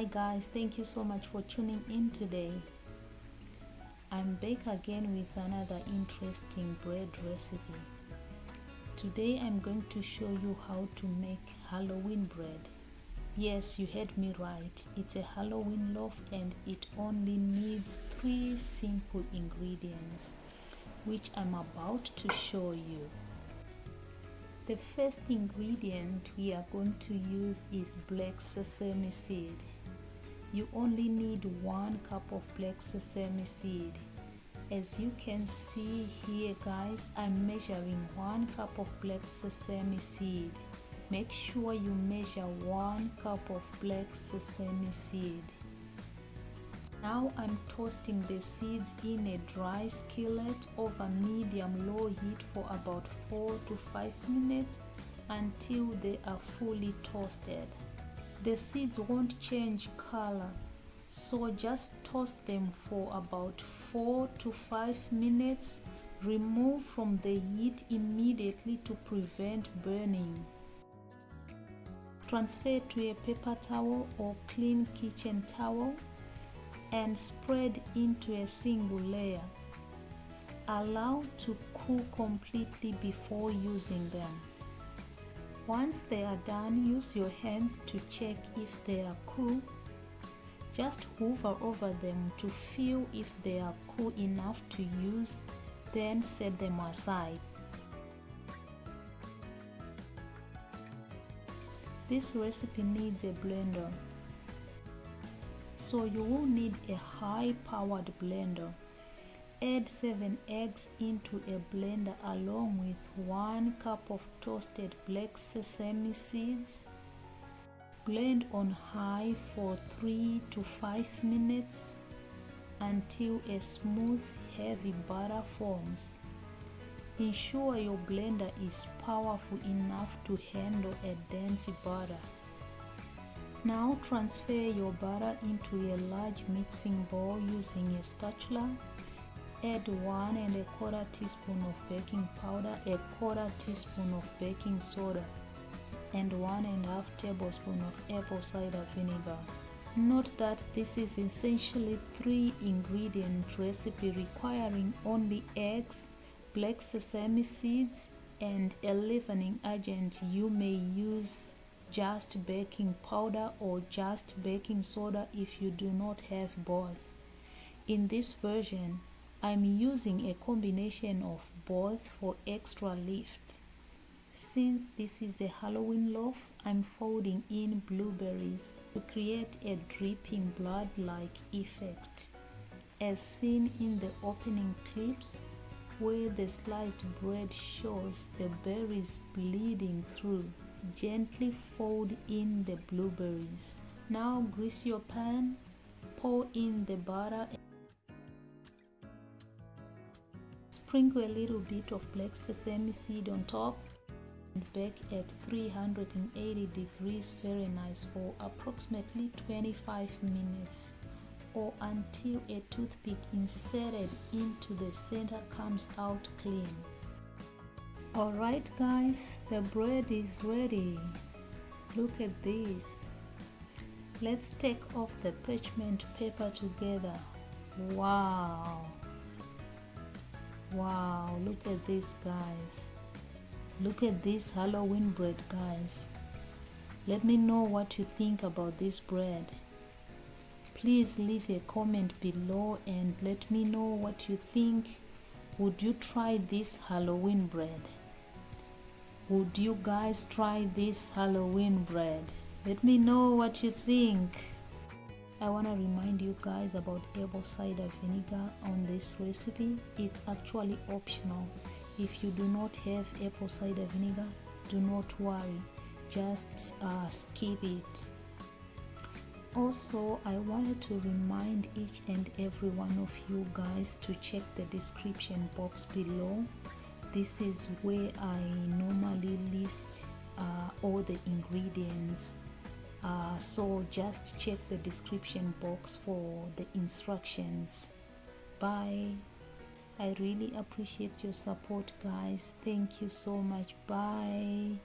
Hi guys, thank you so much for tuning in today. I'm back again with another interesting bread recipe. Today I'm going to show you how to make Halloween bread. Yes, you heard me right. It's a Halloween loaf and it only needs 3 simple ingredients, which I'm about to show you. The first ingredient we are going to use is black sesame seed. You only need 1 cup of black sesame seed. As you can see here guys, I'm measuring 1 cup of black sesame seed. Make sure you measure 1 cup of black sesame seed. Now I'm toasting the seeds in a dry skillet over medium-low heat for about 4 to 5 minutes until they are fully toasted. The seeds won't change color, so just toast them for about 4 to 5 minutes. Remove from the heat immediately to prevent burning. Transfer to a paper towel or clean kitchen towel and spread into a single layer. Allow to cool completely before using them. Once they are done, use your hands to check if they are cool. Just hover over them to feel if they are cool enough to use, then set them aside. This recipe needs a blender, so you will need a high-powered blender. Add 7 eggs into a blender along with 1 cup of toasted black sesame seeds. Blend on high for 3 to 5 minutes until a smooth, heavy batter forms. Ensure your blender is powerful enough to handle a dense batter. Now transfer your batter into a large mixing bowl using a spatula. Add 1 1/4 teaspoon of baking powder, 1/4 teaspoon of baking soda, and 1 1/2 tablespoon of apple cider vinegar. Note that this is essentially 3 ingredient recipe requiring only eggs, black sesame seeds, and a leavening agent. You may use just baking powder or just baking soda if you do not have both. In this version, I'm using a combination of both for extra lift. Since this is a Halloween loaf, I'm folding in blueberries to create a dripping blood-like effect, as seen in the opening clips where the sliced bread shows the berries bleeding through. Gently fold in the blueberries. Now grease your pan, pour in the butter, sprinkle a little bit of black sesame seed on top, and bake at 380 degrees Fahrenheit for approximately 25 minutes or until a toothpick inserted into the center comes out clean. Alright guys, the bread is ready. Look at this. Let's take off the parchment paper together. Wow, look at this guys. Look at this Halloween bread guys. Let me know what you think about this bread. Please leave a comment below and let me know what you think. Would you try this Halloween bread? Would you guys try this Halloween bread? Let me know what you think. I want to remind you guys about apple cider vinegar on this recipe. It's actually optional. If you do not have apple cider vinegar, do not worry, just skip it. Also, I wanted to remind each and every one of you guys to check the description box below. This is where I normally list all the ingredients. So just check the description box for the instructions. Bye. I really appreciate your support guys. Thank you so much. Bye.